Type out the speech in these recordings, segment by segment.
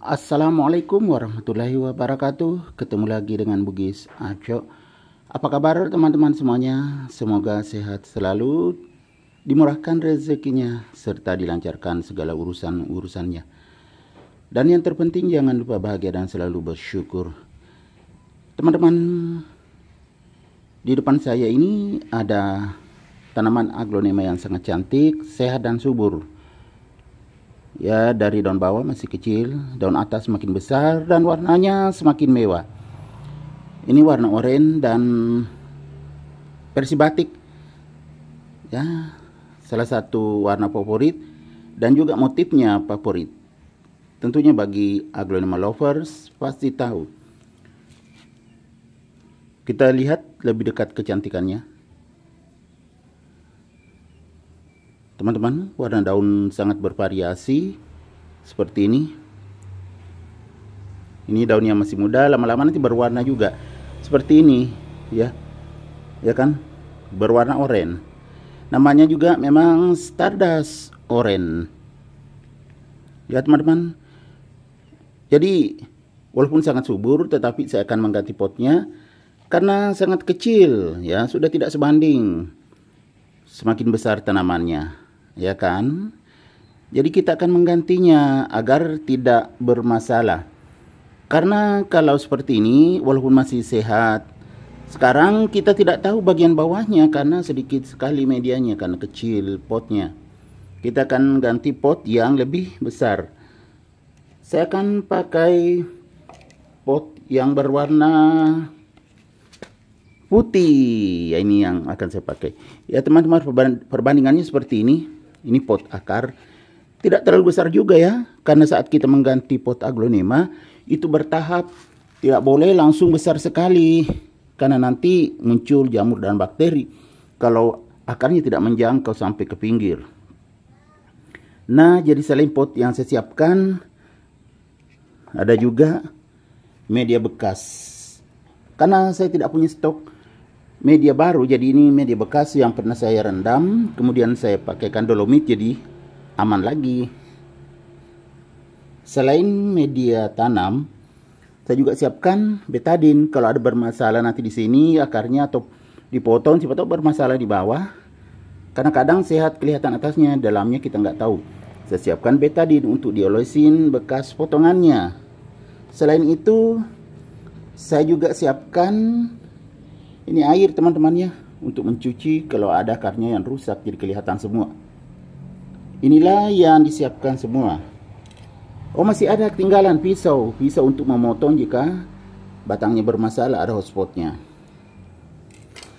Assalamualaikum warahmatullahi wabarakatuh. Ketemu lagi dengan Bugis Aco. Apa kabar teman-teman semuanya? Semoga sehat selalu, dimurahkan rezekinya, serta dilancarkan segala urusan-urusannya. Dan yang terpenting jangan lupa bahagia dan selalu bersyukur. Teman-teman, di depan saya ini ada tanaman aglonema yang sangat cantik, sehat dan subur. Ya, dari daun bawah masih kecil, daun atas semakin besar, dan warnanya semakin mewah. Ini warna oranye dan versi batik. Ya, salah satu warna favorit dan juga motifnya favorit. Tentunya bagi aglonema lovers pasti tahu. Kita lihat lebih dekat kecantikannya. Teman-teman, warna daun sangat bervariasi seperti ini. Ini daunnya masih muda, lama-lama nanti berwarna juga seperti ini, ya. Ya kan? Berwarna oranye. Namanya juga memang Stardust Orange. Ya, teman-teman. Jadi, walaupun sangat subur, tetapi saya akan mengganti potnya karena sangat kecil, ya, sudah tidak sebanding semakin besar tanamannya. Ya kan? Jadi kita akan menggantinya agar tidak bermasalah. Karena kalau seperti ini, walaupun masih sehat, sekarang kita tidak tahu bagian bawahnya karena sedikit sekali medianya, karena kecil potnya. Kita akan ganti pot yang lebih besar. Saya akan pakai pot yang berwarna putih. Ya, ini yang akan saya pakai. Ya teman-teman, perbandingannya seperti ini. Ini pot akar, tidak terlalu besar juga ya, karena saat kita mengganti pot aglonema itu bertahap, tidak boleh langsung besar sekali, karena nanti muncul jamur dan bakteri kalau akarnya tidak menjangkau sampai ke pinggir. Nah, jadi selain pot yang saya siapkan, ada juga media bekas, karena saya tidak punya stok media baru, jadi ini media bekas yang pernah saya rendam, kemudian saya pakaikan dolomit, jadi aman lagi. Selain media tanam, saya juga siapkan betadine. Kalau ada bermasalah nanti di sini akarnya atau dipotong, siapa tahu bermasalah di bawah, karena kadang sehat kelihatan atasnya, dalamnya kita nggak tahu. Saya siapkan betadine untuk diolesin bekas potongannya. Selain itu, saya juga siapkan ini air teman-temannya untuk mencuci kalau ada akarnya yang rusak, jadi kelihatan semua. Inilah yang disiapkan semua. Oh, masih ada ketinggalan pisau untuk memotong jika batangnya bermasalah, ada hotspotnya.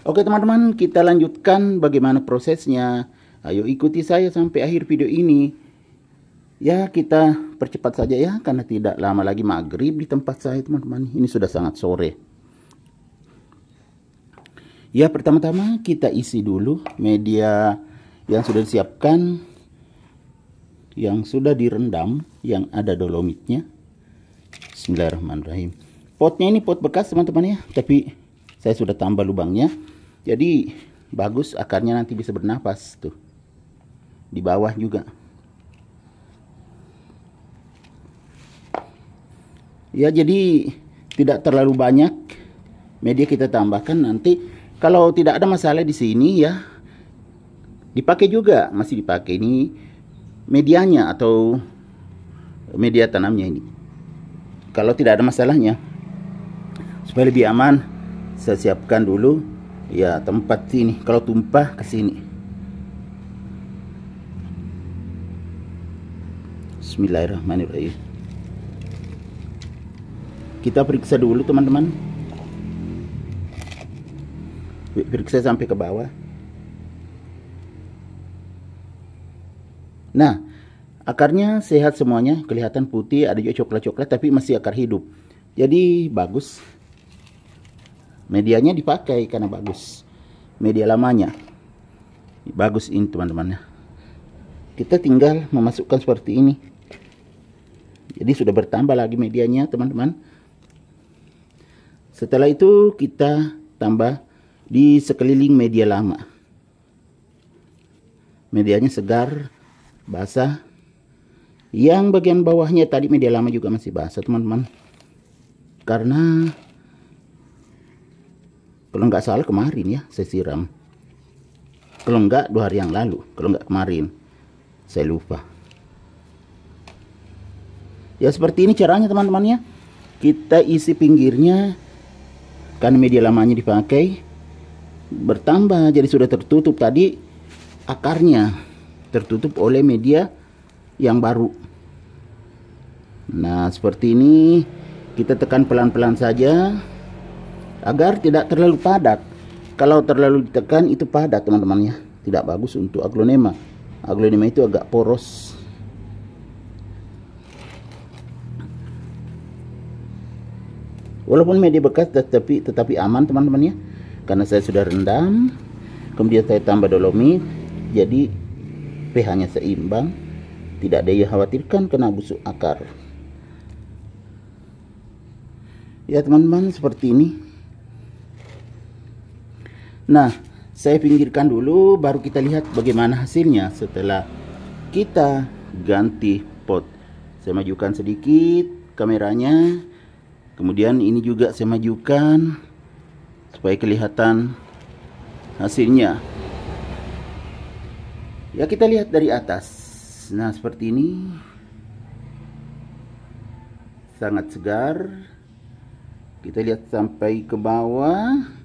Oke teman-teman, kita lanjutkan bagaimana prosesnya. Ayo ikuti saya sampai akhir video ini. Ya, kita percepat saja ya, karena tidak lama lagi maghrib di tempat saya teman-teman. Ini sudah sangat sore. Ya, pertama-tama kita isi dulu media yang sudah disiapkan, yang sudah direndam, yang ada dolomitnya. Bismillahirrahmanirrahim. Potnya ini pot bekas teman-teman ya, tapi saya sudah tambah lubangnya, jadi bagus akarnya nanti bisa bernapas tuh di bawah juga. Ya, jadi tidak terlalu banyak media kita tambahkan, nanti kalau tidak ada masalah di sini ya, dipakai juga, masih dipakai ini medianya atau media tanamnya ini. Kalau tidak ada masalahnya, supaya lebih aman, saya siapkan dulu ya tempat sini. Kalau tumpah ke sini. Bismillahirrahmanirrahim. Kita periksa dulu teman-teman. Periksa sampai ke bawah. Nah, akarnya sehat semuanya, kelihatan putih, ada juga coklat-coklat, tapi masih akar hidup. Jadi bagus. Medianya dipakai karena bagus. Media lamanya bagus ini teman-teman. Kita tinggal memasukkan seperti ini. Jadi sudah bertambah lagi medianya teman-teman. Setelah itu kita tambah di sekeliling media lama. Medianya segar, basah, Yang bagian bawahnya tadi media lama juga masih basah teman-teman, karena kalau nggak salah kemarin ya saya siram, kalau nggak 2 hari yang lalu, kalau nggak kemarin, saya lupa. Ya seperti ini caranya teman-teman ya. Kita isi pinggirnya, karena media lamanya dipakai, bertambah jadi sudah tertutup tadi, akarnya tertutup oleh media yang baru. Nah seperti ini, kita tekan pelan-pelan saja agar tidak terlalu padat. Kalau terlalu ditekan itu padat teman-teman ya, tidak bagus untuk aglonema. Aglonema itu agak poros. Walaupun media bekas tetapi aman teman-teman ya, karena saya sudah rendam, kemudian saya tambah dolomit, jadi pH-nya seimbang, tidak ada yang khawatirkan kena busuk akar. Ya teman-teman, seperti ini. Nah, saya pinggirkan dulu, baru kita lihat bagaimana hasilnya setelah kita ganti pot. Saya majukan sedikit kameranya, kemudian ini juga saya majukan supaya kelihatan hasilnya. Ya kita lihat dari atas. Nah seperti ini, sangat segar. Kita lihat sampai ke bawah.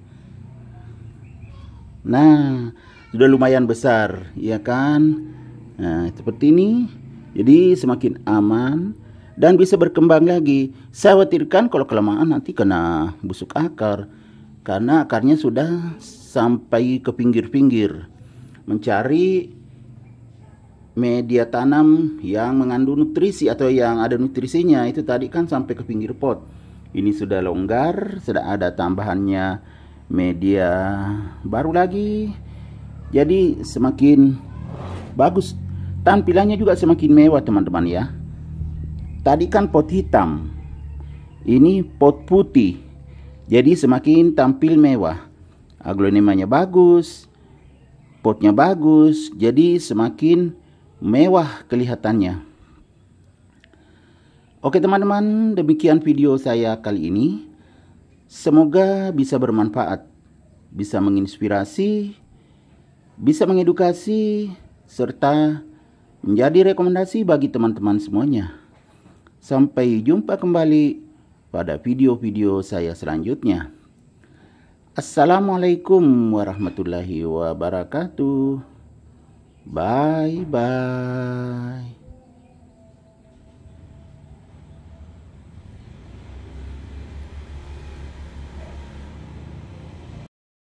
Nah sudah lumayan besar ya kan. Nah seperti ini, jadi semakin aman dan bisa berkembang lagi. Saya khawatirkan kalau kelamaan nanti kena busuk akar, karena akarnya sudah sampai ke pinggir-pinggir mencari media tanam yang mengandung nutrisi atau yang ada nutrisinya. Itu tadi kan sampai ke pinggir pot. Ini sudah longgar, sudah ada tambahannya media baru lagi, jadi semakin bagus, tampilannya juga semakin mewah teman-teman ya. Tadi kan pot hitam, ini pot putih, jadi semakin tampil mewah. Aglonemanya bagus, potnya bagus, jadi semakin mewah kelihatannya. Oke teman-teman, demikian video saya kali ini. Semoga bisa bermanfaat, bisa menginspirasi, bisa mengedukasi, serta menjadi rekomendasi bagi teman-teman semuanya. Sampai jumpa kembali pada video-video saya selanjutnya. Assalamualaikum warahmatullahi wabarakatuh. Bye bye.